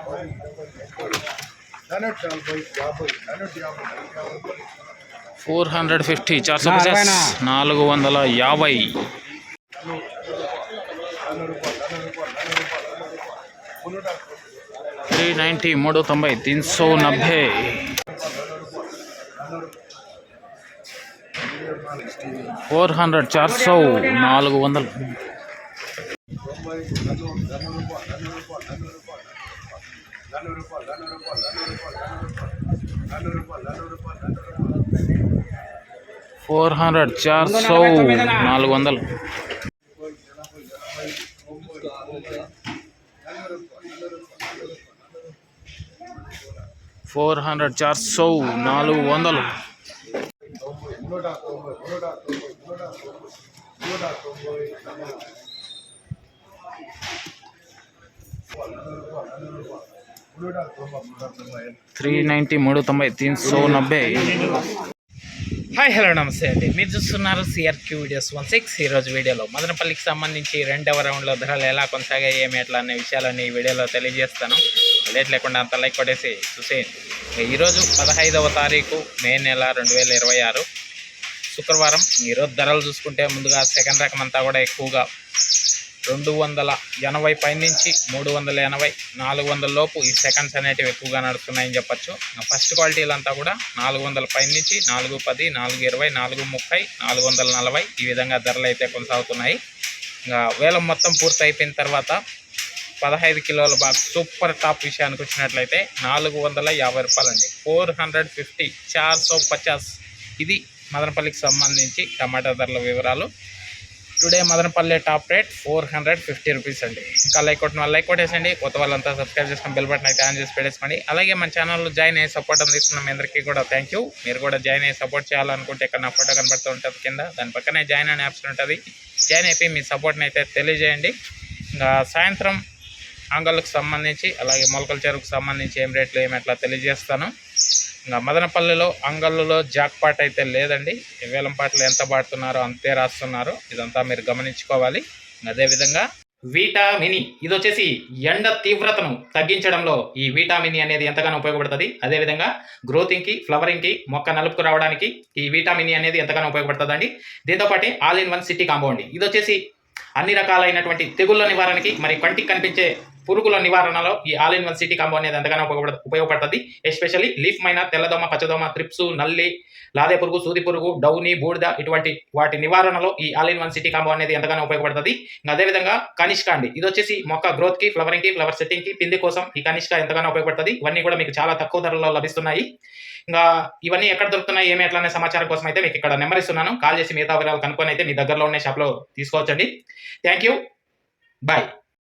450 450 450 390 390 390 400 400 400 400 400 400 400 400 390 390 390 hi hello నమస్తే అండి. మీరు చూస్తున్నారు సిఆర్క్యూ వీడియోస్ 16. ఈరోజు వీడియోలో మదనపల్లికి సంబంధించి రెండవ రౌండ్లో ధరలు ఎలా కొనసాగాయి ఏమి ఎట్లా అనే విషయాలన్నీ ఈ వీడియోలో తెలియజేస్తాను. లేట్ లేకుండా అంత లైక్ కొట్టేసి చూసేయండి. ఈరోజు 15వ తారీఖు మే నెల 2026 శుక్రవారం. ఈరోజు ధరలు చూసుకుంటే ముందుగా సెకండ్ రకం అంతా కూడా ఎక్కువగా 280 పైనుంచి 380 400 లోపు ఈ సెకండ్స్ అనేటివి ఎక్కువగా నడుస్తున్నాయని చెప్పచ్చు. ఫస్ట్ క్వాలిటీలంతా కూడా 400 పైనుంచి 410 420 430 440 ఈ విధంగా ధరలు అయితే కొనసాగుతున్నాయి. ఇంకా వేలం మొత్తం పూర్తి అయిపోయిన తర్వాత 15 కిలోల బాక్స్ సూపర్ టాప్ విషయానికి వచ్చినట్లయితే 450 రూపాయలండి. 450 450 ఇది మదనపల్లికి సంబంధించి టమాటా ధరల వివరాలు. Today Madanapalle top rate 450 rupees అండి. ఇంకా లైక్ కొట్టిన వాళ్ళు లైక్ కొట్టేసండి. కొత్త వాళ్ళంతా సబ్స్క్రైబ్ చేసుకుని బెల్ బటన్ అయితే ఆన్ చేసి పెట్టేసుకోండి. అలాగే మన ఛానల్లో జాయిన్ అయ్యి సపోర్ట్ అందిస్తున్న మీ అందరికీ కూడా థ్యాంక్ యూ. మీరు కూడా జాయిన్ అయ్యి సపోర్ట్ చేయాలనుకుంటే ఇక్కడ నా ఫోటో కనబడుతూ ఉంటుంది కింద, దాని పక్కనే జాయిన్ అనే ఆప్షన్ ఉంటుంది. జాయిన్ అయిపోయి మీ సపోర్ట్ని అయితే తెలియజేయండి. ఇంకా సాయంత్రం అంగళ్ళకు సంబంధించి అలాగే మొలకల చెరువుకు సంబంధించి ఏం రేట్లు ఏమెట్లా తెలియజేస్తాను. ఇంకా మదనపల్లిలో అంగళ్ళలో జాక్పాట్ అయితే లేదండి. వేలంపాట్లు ఎంత పాడుతున్నారో అంతే రాస్తున్నారు. ఇదంతా మీరు గమనించుకోవాలి. అదేవిధంగా విటామిని ఇది వచ్చేసి ఎండ తీవ్రతను తగ్గించడంలో ఈ విటామిని అనేది ఎంతగానో ఉపయోగపడుతుంది. అదేవిధంగా గ్రోతింగ్కి ఫ్లవరింగ్కి మొక్క నలుపుకు రావడానికి ఈ విటామిని అనేది ఎంతగానో ఉపయోగపడుతుందండి. దీంతోపాటు all in one city compound ఇది వచ్చేసి అన్ని రకాలైనటువంటి తెగుళ్ళ నివారణకి మరి కంటికి కనిపించే పురుగుల నివారణలో ఈ all in one city combo అనేది ఎంతగానో ఉపయోగపడుతుంది. ఎస్పెషల్లీ లీఫ్ మైనా, తెల్లదోమ, పచ్చదోమ, త్రిప్సు, నల్లి, లాదే పురుగు, సూది పురుగు, డౌని, బూడిద ఇటువంటి వాటి నివారణలో ఈ all in one city combo అనేది ఎంతగానో ఉపయోగపడుతుంది. అదేవిధంగా కనిష్క అండి ఇది వచ్చేసి మొక్క గ్రోత్కి ఫ్లవరింగ్కి ఫ్లవర్ సెట్టింగ్కి పిండి కోసం ఈ కనిష్క ఎంతగానో ఉపయోగపడుతుంది. ఇవన్నీ కూడా మీకు చాలా తక్కువ ధరలో లభిస్తున్నాయి. ఇంకా ఇవన్నీ ఎక్కడ దొరుకుతున్నాయి ఏమి ఎట్లనే సమాచారం కోసం అయితే మీకు ఇక్కడ నెంబర్ ఇస్తున్నాను. కాల్ చేసి మిగతా వివరాలు కనుక్కొని అయితే మీ దగ్గరలో ఉన్న షాప్లో తీసుకోవచ్చండి. Thank you, bye.